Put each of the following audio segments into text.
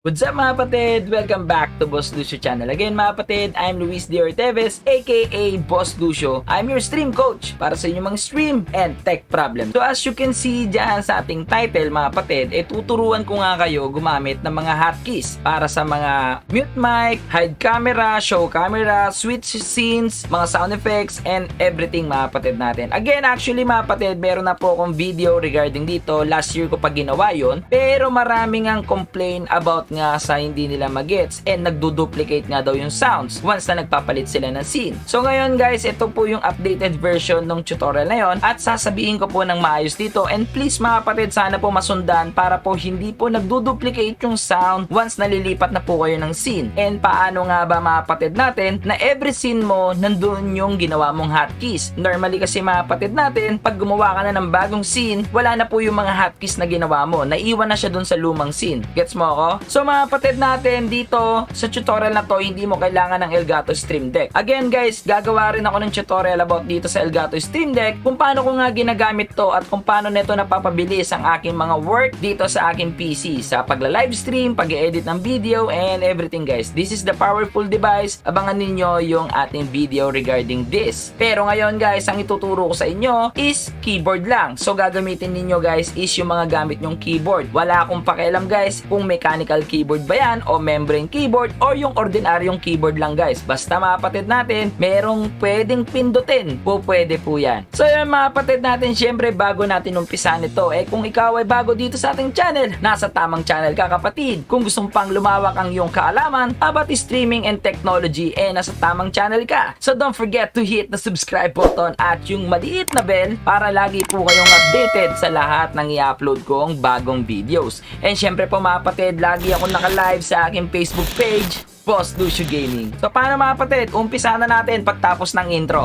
What's up mga kapatid? Welcome back to Boss Lucio channel. Again mga kapatid, I'm Luis D. Orteves aka Boss Lucio. I'm your stream coach para sa inyong mga stream and tech problem. So as you can see dyan sa ating title mga kapatid, tuturuan ko nga kayo gumamit ng mga hotkeys para sa mga mute mic, hide camera, show camera, switch scenes, mga sound effects, and everything mga kapatid natin. Again, actually mga kapatid, meron na po akong video regarding dito. Last year ko pa ginawa yun, pero maraming ang complain about nga sa hindi nila magets and nagdo-duplicate nga daw yung sounds once na nagpapalit sila ng scene. So ngayon guys, ito po yung updated version ng tutorial na yon at sasabihin ko po ng maayos dito, and please mga kapatid, sana po masundan para po hindi po nagdo-duplicate yung sound once nalilipat na po kayo ng scene. And paano nga ba mga kapatid natin na every scene mo nandun yung ginawa mong hotkeys? Normally kasi mga kapatid natin, pag gumawa ka na ng bagong scene, wala na po yung mga hotkeys na ginawa mo, naiwan na siya dun sa lumang scene. Gets mo ako? So mga kapatid natin, dito sa tutorial na to, hindi mo kailangan ng Elgato Stream Deck. Again guys, gagawa rin ako ng tutorial about dito sa Elgato Stream Deck, kung paano ko nga ginagamit to at kung paano neto napapabilis ang aking mga work dito sa aking PC sa pagla-livestream, pag-edit ng video, and everything guys. This is the powerful device. Abangan ninyo yung ating video regarding this. Pero ngayon guys, ang ituturo ko sa inyo is keyboard lang. So gagamitin ninyo guys is yung mga gamit nyong keyboard. Wala akong pakialam guys kung mechanical keyboard ba yan o membrane keyboard o yung ordinaryong keyboard lang guys. Basta mga kapatid natin, merong pwedeng pindutin, pwede po yan. So yun mga kapatid natin, syempre bago natin umpisahan ito, kung ikaw ay bago dito sa ating channel, nasa tamang channel ka kapatid. Kung gusto pang lumawak ang iyong kaalaman about streaming and technology, nasa tamang channel ka. So don't forget to hit the subscribe button at yung maliit na bell para lagi po kayong updated sa lahat ng i-upload kong bagong videos. And syempre po mga kapatid, lagi ako naka-live sa aking Facebook page, Boss Lucio Gaming. So paano mga kapatid, umpisa na natin pagtapos ng intro.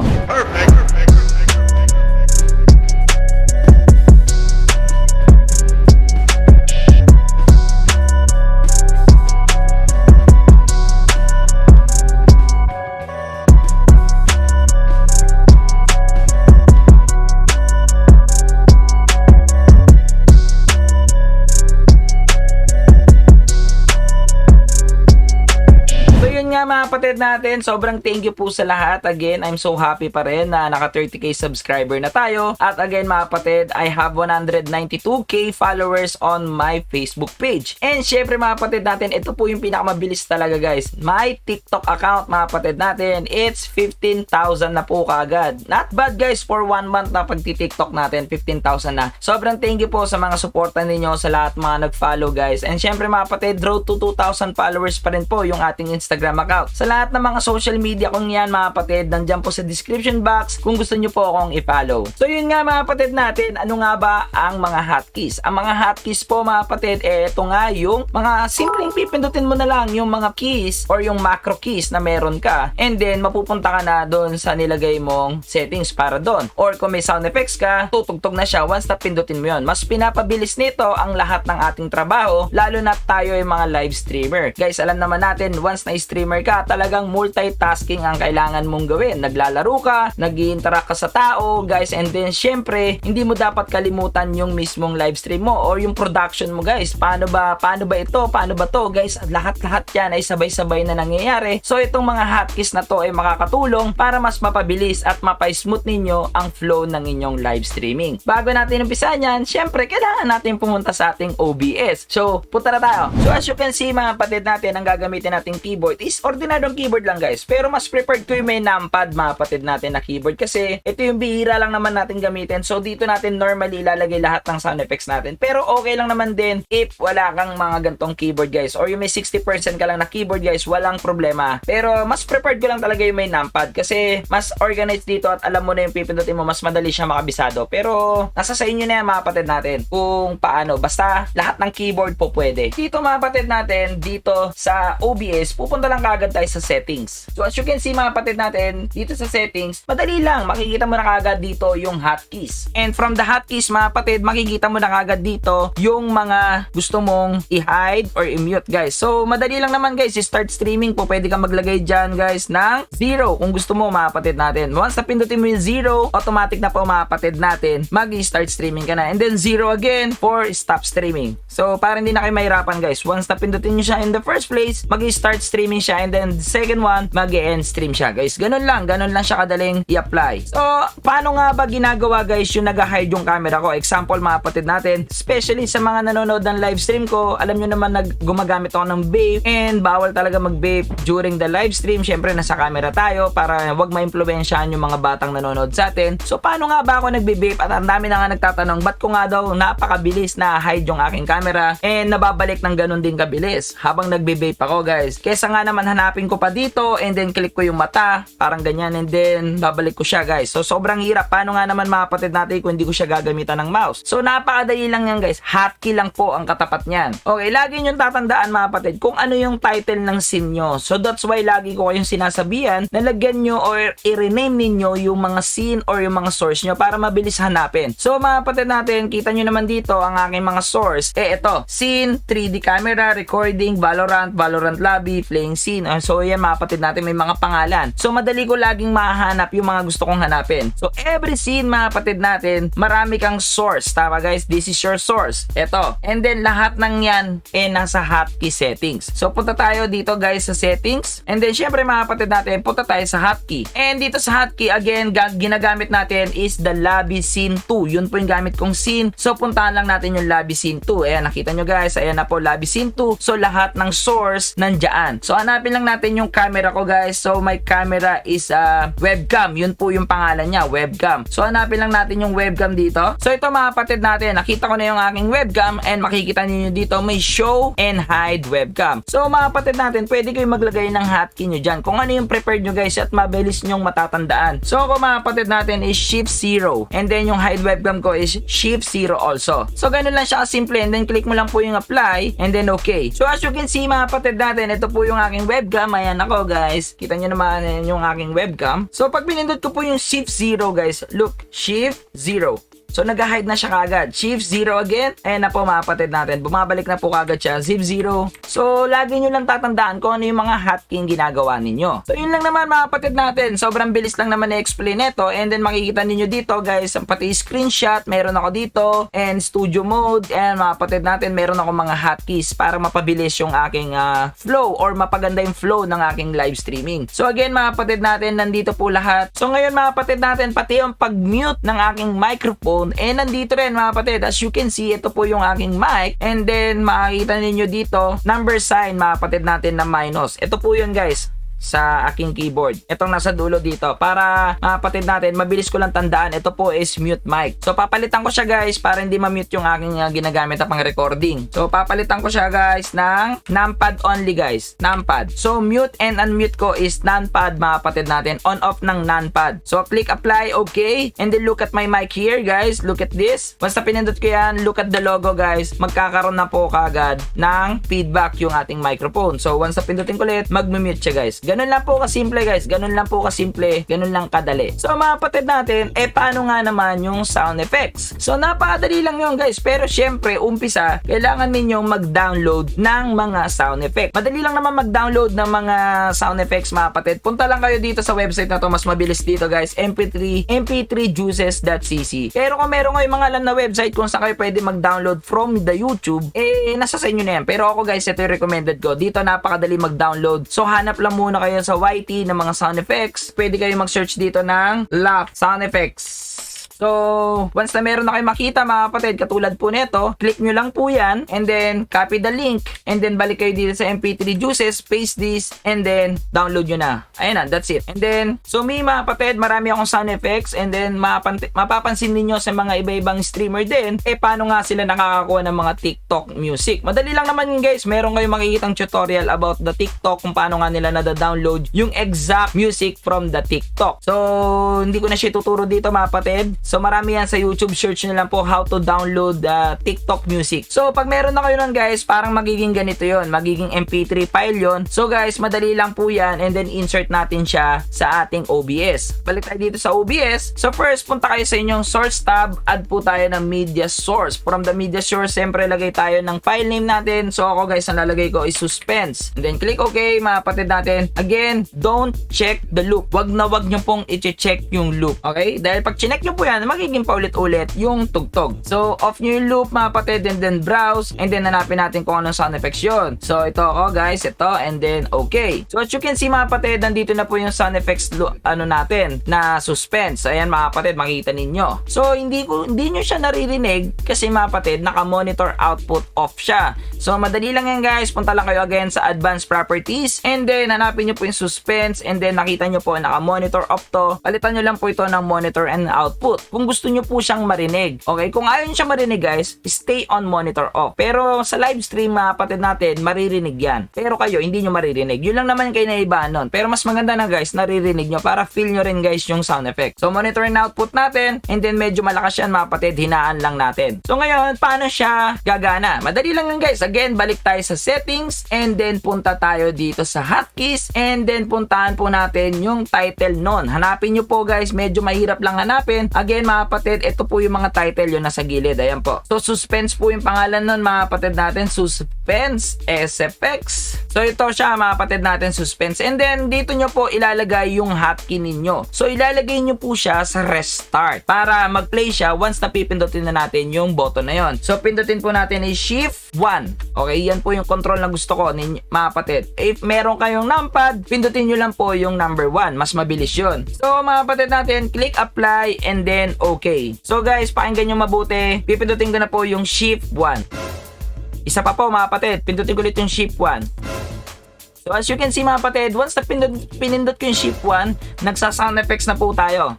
Mga kapatid natin, sobrang thank you po sa lahat. Again, I'm so happy pa rin na naka 30k subscriber na tayo. At again mga kapatid, I have 192k followers on my Facebook page. And syempre mga kapatid natin, ito po yung pinakamabilis talaga guys. My TikTok account mga kapatid natin, it's 15,000 na po kaagad. Not bad guys for 1 month na pagti-TikTok natin, 15,000 na. Sobrang thank you po sa mga suporta ninyo, sa lahat mga nag-follow guys. And syempre mga kapatid, road to 2,000 followers pa rin po yung ating Instagram account. Sa lahat ng mga social media kong yan mga kapatid, nandyan po sa description box kung gusto nyo po akong i-follow. So yun nga mga kapatid natin, ano nga ba ang mga hotkeys? Ang mga hotkeys po mga kapatid, ito nga yung mga simpleng pipindutin mo na lang yung mga keys or yung macro keys na meron ka, and then mapupunta ka na doon sa nilagay mong settings para doon. Or kung may sound effects ka, tutugtog na siya once na pindutin mo yun. Mas pinapabilis nito ang lahat ng ating trabaho, lalo na tayo ay mga live streamer. Guys, alam naman natin, once na streamer ka, talagang multitasking ang kailangan mong gawin. Naglalaro ka, nag-i-interact ka sa tao, guys, and then syempre, hindi mo dapat kalimutan yung mismong live stream mo or yung production mo, guys. Paano ba ito? Paano ba to, guys? Lahat yan ay sabay-sabay na nangyayari. So, itong mga hotkeys na to ay makakatulong para mas mapabilis at mapa-smooth ninyo ang flow ng inyong live streaming. Bago natin umpisahan yan, syempre, kailangan natin pumunta sa ating OBS. So, punta na tayo. So, as you can see, mga kapatid natin, ang gagamitin nating keyboard is ordinaryong keyboard lang guys, pero mas preferred ko yung may numpad mga kapatid natin na keyboard kasi ito yung bihira lang naman natin gamitin. So dito natin normally ilalagay lahat ng sound effects natin, pero okay lang naman din if wala kang mga gantong keyboard guys, or yung may 60% ka lang na keyboard guys, walang problema. Pero mas preferred ko lang talaga yung may numpad kasi mas organized dito at alam mo na yung pipindutin mo, mas madali siya makabisado. Pero nasa sa inyo na yan mga kapatid natin kung paano, basta lahat ng keyboard po pwede. Dito mga kapatid natin, dito sa OBS, pupunta lang kagad tayo sa settings. So as you can see mga kapatid natin, dito sa settings, madali lang, makikita mo na kagad dito yung hotkeys. And from the hotkeys mga kapatid, makikita mo na kagad dito yung mga gusto mong i-hide or i-mute guys. So madali lang naman guys, start streaming po, pwede kang maglagay dyan guys ng 0 kung gusto mo mga kapatid natin. Once na pindutin mo yung 0, automatic na po mga kapatid natin, mag-start streaming ka na. And then 0 again for stop streaming. So para hindi na kayo mahirapan guys, once na pindutin nyo siya in the first place, mag-start streaming siya, and then second one, mag-end stream siya guys. Ganun lang siya kadaling i-apply. So paano nga ba ginagawa guys yung nag-hide yung camera ko? Example mga kapatid natin, especially sa mga nanonood ng live stream ko, alam nyo naman gumagamit ako ng vape, and bawal talaga mag-vape during the live stream. Syempre nasa camera tayo para wag ma-impluwensyahan yung mga batang nanonood sa atin. So paano nga ba ako nagbe-vape? At ang dami na nga nagtatanong, ba't ko nga daw napakabilis na hide yung aking camera and nababalik ng ganun din kabilis habang nagbe-vape ako guys. Kesa nga naman hanapin ko pa dito and then click ko yung mata, parang ganyan, and then babalik ko siya guys. So sobrang hirap. Paano nga naman mga kapatid natin kung hindi ko siya gagamitan ng mouse? So napakadali lang yan guys. Hotkey lang po ang katapat niyan. Okay, lagi nyo tatandaan mga kapatid kung ano yung title ng scene nyo. So that's why lagi ko kayong sinasabihan na lagyan nyo or i-rename ninyo yung mga scene or yung mga source nyo para mabilis hanapin. So mga kapatid natin, kita nyo naman dito ang aking mga source. Ito, scene, 3D camera, recording, Valorant lobby, playing scene. So yan mga kapatid natin, may mga pangalan. So madali ko laging mahanap yung mga gusto kong hanapin. So every scene mga kapatid natin, marami kang source. Tama guys, this is your source. Ito. And then lahat ng yan nasa hotkey settings. So punta tayo dito guys sa settings. And then syempre mga kapatid natin, punta tayo sa hotkey. And dito sa hotkey, again, ginagamit natin is the lobby scene 2. Yun po yung gamit kong scene. So puntahan lang natin yung lobby scene 2. Ayan, nakita nyo guys. Ayan na po, lobby scene 2. So lahat ng source nandyan. So hanapin lang natin yung camera ko guys. So my camera is webcam. Yun po yung pangalan niya, webcam. So hanapin lang natin yung webcam dito. So ito mga kapatid natin, nakita ko na yung aking webcam, and makikita niyo dito may show and hide webcam. So mga kapatid natin, pwede kayong maglagay ng hotkey nyo dyan kung ano yung prepared nyo guys at mabilis nyong matatandaan. So ako mga kapatid natin is shift 0, and then yung hide webcam ko is shift 0 also. So ganun lang siya simple, and then click mo lang po yung apply, and then okay. So as you can see mga kapatid natin, ito po yung aking webcam. Ayan ako guys, kita nyo naman yung aking webcam. So pag pinindot ko po yung shift 0 guys, look, shift 0. So nag-hide na siya kagad. Shift 0 again. Ayan na po mga kapatid natin. Bumabalik na po kagad siya. Zip 0. So lagi nyo lang tatandaan kung ano yung mga hotkey yung ginagawa ninyo. So yun lang naman mga kapatid natin. Sobrang bilis lang naman i-explain ito. And then makikita ninyo dito guys, pati screenshot, meron ako dito. And studio mode. And mga kapatid natin, meron ako mga hotkeys para mapabilis yung aking flow or mapaganda yung flow ng aking live streaming. So again mga kapatid natin, nandito po lahat. So ngayon mga kapatid natin, pati yung pag-mute ng aking microphone, nandito rin mga kapatid. As you can see, ito po yung aking mic, and then makikita ninyo dito number sign mga kapatid natin na minus. Ito po yun guys sa aking keyboard. Itong nasa dulo dito. Para mga kapatid natin, mabilis ko lang tandaan, ito po is mute mic. So papalitan ko siya guys para hindi ma-mute yung aking ginagamit na pang recording. So papalitan ko siya guys ng numpad only guys. Numpad. So mute and unmute ko is numpad mga kapatid natin. On off ng numpad. So click apply, okay. And then look at my mic here guys. Look at this. Basta pinindot ko yan, look at the logo guys. Magkakaroon na po kagad ng feedback yung ating microphone. So once na pindutin ko ulit, mag-mute siya guys. Ganun lang po kasimple guys. Ganun lang po kasimple. Ganun lang kadali. So mga kapatid natin, paano nga naman yung sound effects? So napakadali lang yun guys. Pero syempre, umpisa, kailangan ninyong mag-download ng mga sound effects. Madali lang naman mag-download ng mga sound effects mga kapatid. Punta lang kayo dito sa website na to. Mas mabilis dito guys. mp3juices.cc. Pero kung meron kayo mga alam na website kung saan kayo pwede mag-download from the YouTube, nasa sa inyo na yan. Pero ako guys, ito yung recommended ko. Dito napakadali mag-download. So hanap lang muna kayo sa YT ng mga sound effects. Pwede kayo mag-search dito ng laugh sound effects. So, once na meron na kayo makita mga kapatid, katulad po nito, click nyo lang po yan, and then copy the link, and then balik kayo dito sa MP3 Juices, paste this, and then download nyo na. Ayan na, that's it. And then, so may mga kapatid, marami akong sound effects, and then mapapansin ninyo sa mga iba-ibang streamer din, paano nga sila nakakakuha ng mga TikTok music. Madali lang naman yun guys, meron kayong makikitang tutorial about the TikTok, kung paano nga nila nada-download yung exact music from the TikTok. So, hindi ko na siya tuturo dito mga kapatid. So marami yan sa YouTube, search nyo lang po how to download TikTok Music. So pag meron na kayo nun guys, parang magiging ganito yon, magiging MP3 file yon. So guys, madali lang po yan, and then insert natin siya sa ating OBS. Balik tayo dito sa OBS. So first, punta kayo sa inyong source tab, add po tayo ng media source. From the media source, siyempre lagay tayo ng file name natin. So ako guys, ang lalagay ko is suspense. And then click OK, mga kapatid natin. Again, don't check the loop. Wag na wag nyo pong i-check yung loop. Okay? Dahil pag chinek nyo po yan, magiging paulit-ulit yung tugtog. So off nyo yung loop mga kapatid, and then browse, and then hanapin natin kung anong sound effects yun. So ito ako guys, ito, and then okay. So as you can see mga kapatid, nandito na po yung sound effects natin na suspense. So ayan mga kapatid, makikita ninyo. So hindi nyo siya naririnig kasi mga kapatid, naka-monitor output off siya. So madali lang yan guys, punta lang kayo again sa advanced properties, and then hanapin nyo po yung suspense, and then nakita nyo po naka-monitor off to. Palitan nyo lang po ito ng monitor and output kung gusto nyo po siyang marinig. Okay, kung ayaw nyo siya marinig guys, stay on monitor off. Pero sa live stream mga kapatid natin, maririnig yan. Pero kayo, hindi nyo maririnig. Yun lang naman kayo naibaan nun. Pero mas maganda na guys, naririnig nyo para feel nyo rin guys yung sound effect. So monitor and output natin, and then medyo malakas yan mga kapatid, hinaan lang natin. So ngayon, paano siya gagana? Madali lang yan guys. Again, balik tayo sa settings, and then punta tayo dito sa hotkeys, and then puntahan po natin yung title nun. Hanapin nyo po guys, medyo mahirap lang hanapin. Again mga kapatid, ito po yung mga title yung nasa gilid. Ayan po. So suspense po yung pangalan nun mga kapatid natin. Suspense SFX. So ito siya mga kapatid natin, suspense. And then dito nyo po ilalagay yung hotkey ninyo. So ilalagay nyo po siya sa restart para mag-play siya once na pipindutin na natin yung button na yon. So pindutin po natin is Shift 1. Okay, yan po yung control na gusto ko mga kapatid. If meron kayong numpad, pindutin nyo lang po yung number 1. Mas mabilis yun. So mga kapatid natin, click apply, and then okay. So guys, pakinggan nyo mabuti. Pipindutin ko na po yung Shift 1. Isa pa po mga kapatid, pindutin ko ulit yung Shift 1. So as you can see mga kapatid, once na pinindot ko yung Shift 1, nagsa-sound effects na po tayo.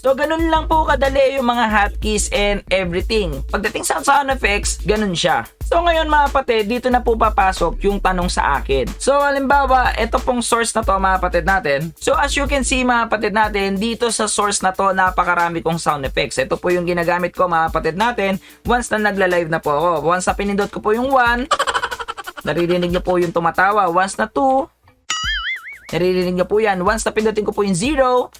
So ganun lang po kadali yung mga hotkeys and everything. Pagdating sa sound effects, ganun siya. So ngayon mga kapatid, dito na po papasok yung tanong sa akin. So halimbawa, ito pong source na to mga kapatid natin. So as you can see mga kapatid natin, dito sa source na to, napakarami kong sound effects. Ito po yung ginagamit ko mga kapatid natin once na nagla-live na po ako. Once na pinindot ko po yung 1, naririnig nyo po yung tumatawa. Once na 2, naririnig nyo po yan. Once na pindutin ko po yung 0.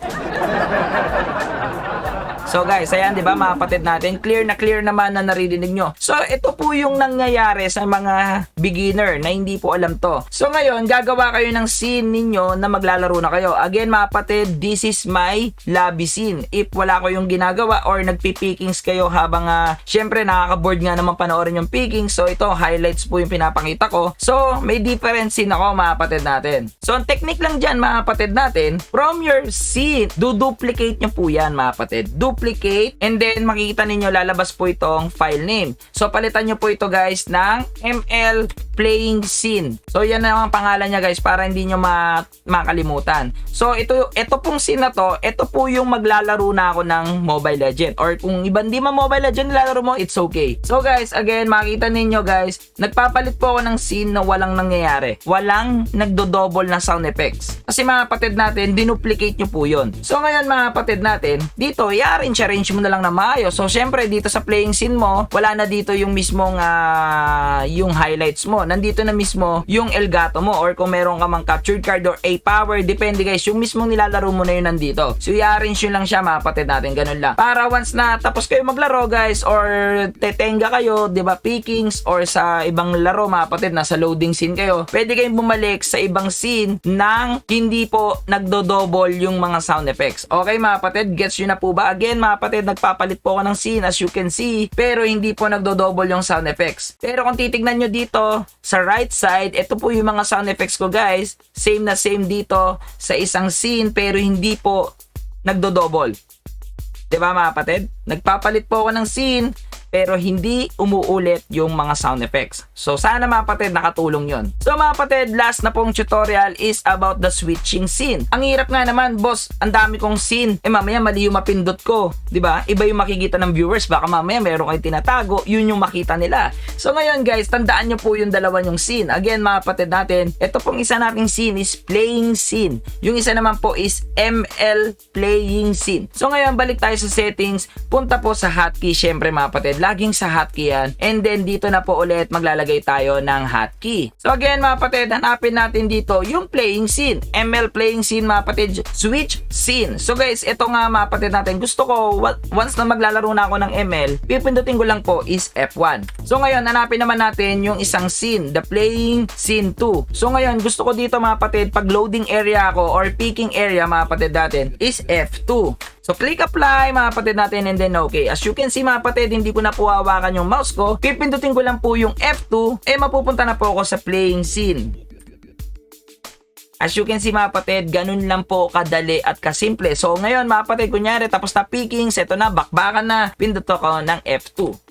So guys, ayan 'di ba mga kapatid natin, clear naman na naririnig nyo. So ito po yung nangyayari sa mga beginner na hindi po alam to. So ngayon, gagawa kayo ng scene ninyo na maglalaro na kayo. Again mga kapatid, this is my lobby scene. If wala ko yung ginagawa or nagpi-pickings kayo habang syempre nakaka-board nga naman panoorin yung picking. So ito, highlights po yung pinapakita ko. So may different scene ako mga kapatid natin. So ang technique lang dyan mga kapatid natin, from your scene, duplicate nyo po yan mga kapatid. Duplicate, and then makikita ninyo lalabas po itong file name. So palitan nyo po ito guys ng ML playing scene. So yan na ang pangalan niya guys para hindi nyo makalimutan. So ito pong scene na to, ito po yung maglalaro na ako ng Mobile Legend, or kung iba hindi man Mobile Legend nilalaro mo, it's okay. So guys, again makikita ninyo guys, nagpapalit po ako ng scene na walang nangyayari. Walang nagdo-double na sound effects. Kasi mga kapatid natin, dinuplicate nyo po yun. So ngayon mga kapatid natin, dito i-arrange mo na lang na maayos. So syempre dito sa playing scene mo, wala na dito yung mismong yung highlights mo. Nandito na mismo yung Elgato mo, or kung meron ka mang captured card or A-Power, depende guys, yung mismong nilalaro mo na yun nandito. So i-arrange yun lang siya mga kapatid natin, ganun lang. Para once na tapos kayo maglaro guys, or tetenga kayo, di ba, pickings, or sa ibang laro mga kapatid, nasa loading scene kayo, pwede kayong bumalik sa ibang scene nang hindi po nagdo-double yung mga sound effects. Okay mga kapatid, gets yun na po ba? Again mga kapatid, nagpapalit po ako ng scene as you can see, pero hindi po nagdo-double yung sound effects. Pero kung titignan nyo dito sa right side, ito po yung mga sound effects ko guys, same na same dito sa isang scene, pero hindi po nagdo-double. Diba mga kapatid? Nagpapalit po ako ng scene, pero hindi umuulit yung mga sound effects. So sana mga kapatid nakatulong yon. So mga kapatid, last na pong tutorial is about the switching scene. Ang hirap nga naman, boss, ang dami kong scene. Mamaya mali yung mapindot ko, 'di ba? Iba yung makikita ng viewers, baka mamaya meron kayong tinatago, yun yung makita nila. So ngayon guys, tandaan nyo po yung dalawa yung scene. Again mga kapatid natin, ito pong isa nating scene is playing scene. Yung isa naman po is ML playing scene. So ngayon balik tayo sa settings, punta po sa hotkey, syempre mga kapatid, laging sa hotkey yan. And then dito na po ulit maglalagay tayo ng hotkey. So again mga kapatid, hanapin natin dito yung playing scene. ML playing scene mga kapatid, switch scene. So guys, ito nga mga kapatid natin, gusto ko once na maglalaro na ako ng ML, pipindutin ko lang po is F1. So ngayon, hanapin naman natin yung isang scene, the playing scene 2. So ngayon, gusto ko dito mga kapatid, pag loading area ako or picking area mga kapatid natin is F2. So click apply mga kapatid natin and then okay. As you can see mga kapatid, hindi ko na po hawakan yung mouse ko. Pipindutin ko lang po yung F2, mapupunta na po ako sa playing scene. As you can see mga kapatid, ganun lang po kadali at kasimple. So ngayon mga kapatid, kunyari tapos na pickings, eto na, bakbakan na, pindot ako ng F2.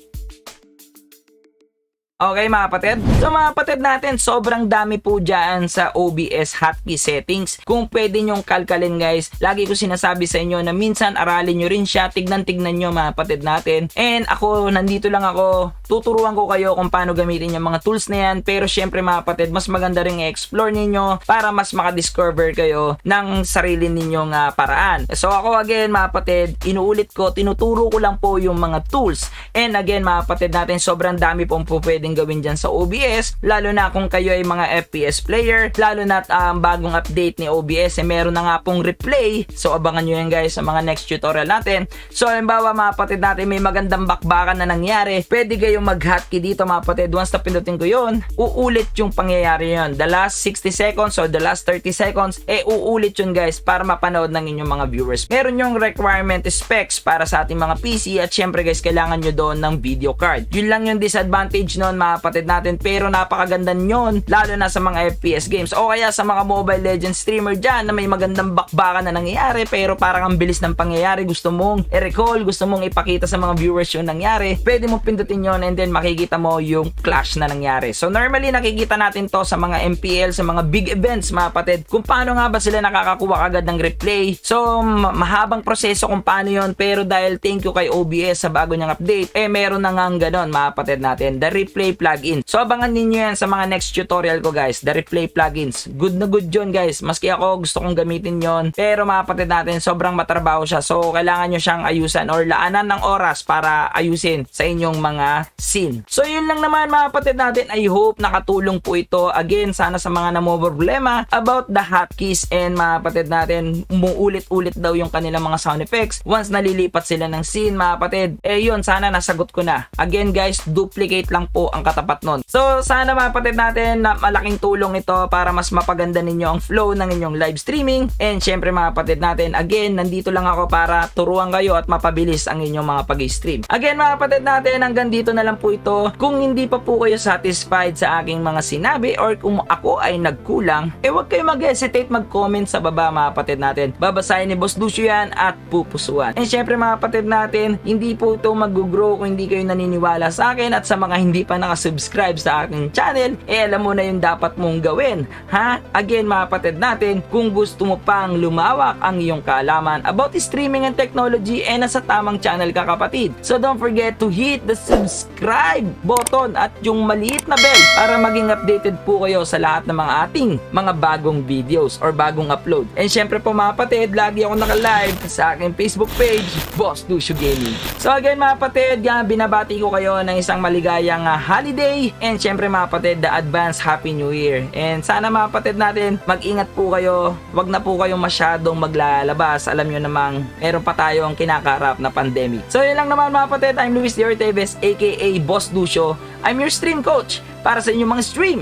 Okay mga kapatid? So mga kapatid natin, sobrang dami po dyan sa OBS hotkey settings. Kung pwede nyong kalkalin guys, lagi ko sinasabi sa inyo na minsan aralin nyo rin siya, tignan-tignan nyo mga kapatid natin. And ako, nandito lang ako, tuturuan ko kayo kung paano gamitin yung mga tools na yan. Pero syempre mga kapatid, mas maganda rin i-explore ninyo para mas makadiscover kayo ng sarili ninyong paraan. So ako again mga kapatid, inuulit ko, tinuturo ko lang po yung mga tools. And again mga kapatid natin, sobrang dami pong po pwedeng gawin dyan sa OBS, lalo na kung kayo ay mga FPS player, lalo na bagong update ni OBS, meron na nga pong replay. So abangan nyo yan guys sa mga next tutorial natin. So halimbawa mga kapatid natin, may magandang bakbakan na nangyari, pwede kayong mag-hotkey dito mga kapatid. Once na pindutin ko yun, uulit yung pangyayari yun. The last 60 seconds or the last 30 seconds, uulit yun guys para mapanood ng inyong mga viewers. Meron yung requirement specs para sa ating mga PC at syempre guys, kailangan nyo doon ng video card. Yun lang yung disadvantage nun mga kapatid natin, pero napakaganda nyon lalo na sa mga FPS games o kaya sa mga Mobile Legends streamer dyan na may magandang bakbakan na nangyayari pero parang ang bilis ng pangyayari, gusto mong i-recall, gusto mong ipakita sa mga viewers yung nangyari, pwede mo pindutin yon and then makikita mo yung clash na nangyari. So normally nakikita natin to sa mga MPL, sa mga big events mga kapatid, kung paano nga ba sila nakakakuha agad ng replay. So mahabang proseso kung paano yon, pero dahil thank you kay OBS sa bago niyang update, meron na nga ganon mga kapatid natin, the replay plugin. So abangan ninyo yan sa mga next tutorial ko guys, the replay plugins. Good na good yun guys, maski ako gusto kong gamitin yon, pero mga kapatid natin sobrang matrabaho siya, so kailangan nyo siyang ayusan or laanan ng oras para ayusin sa inyong mga scene. So yun lang naman mga kapatid natin, I hope nakatulong po ito. Again, sana sa mga problema about the hotkeys and mga kapatid natin, umuulit-ulit daw yung kanilang mga sound effects once nalilipat sila ng scene mga kapatid, yun, sana nasagot ko na. Again guys, duplicate lang po ang katapat nun. So sana mga kapatid natin na malaking tulong ito para mas mapaganda ninyo ang flow ng inyong live streaming. And syempre mga kapatid natin, again, nandito lang ako para turuan kayo at mapabilis ang inyong mga pag-stream. Again mga kapatid natin, hanggang dito na lang po ito. Kung hindi pa po kayo satisfied sa aking mga sinabi or kung ako ay nagkulang, huwag kayo mag-hesitate mag-comment sa baba mga kapatid natin. Babasahin ni Boss Lucio yan at pupusuan. And syempre mga kapatid natin, hindi po ito mag-grow kung hindi kayo naniniwala sa akin, at sa mga hindi pa nakasubscribe sa aking channel, alam mo na yung dapat mong gawin. Ha? Again mga kapatid natin, kung gusto mo pang lumawak ang iyong kaalaman about streaming and technology, nasa tamang channel ka kapatid. So don't forget to hit the subscribe button at yung maliit na bell para maging updated po kayo sa lahat ng mga ating mga bagong videos or bagong upload. And syempre po mga kapatid, lagi ako naka-live sa aking Facebook page, Boss Lucio Gaming. So again mga kapatid, binabati ko kayo ng isang maligayang holiday, and syempre mga kapatid, the advance Happy New Year. And sana mga kapatid natin, mag-ingat po kayo, wag na po kayong masyadong maglalabas. Alam nyo namang meron pa tayong kinakaharap na pandemic. So yun lang naman mga kapatid, I'm Luis D. Orteves aka Boss Lucio. I'm your stream coach para sa inyong mga stream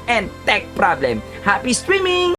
and tech problem. Happy streaming!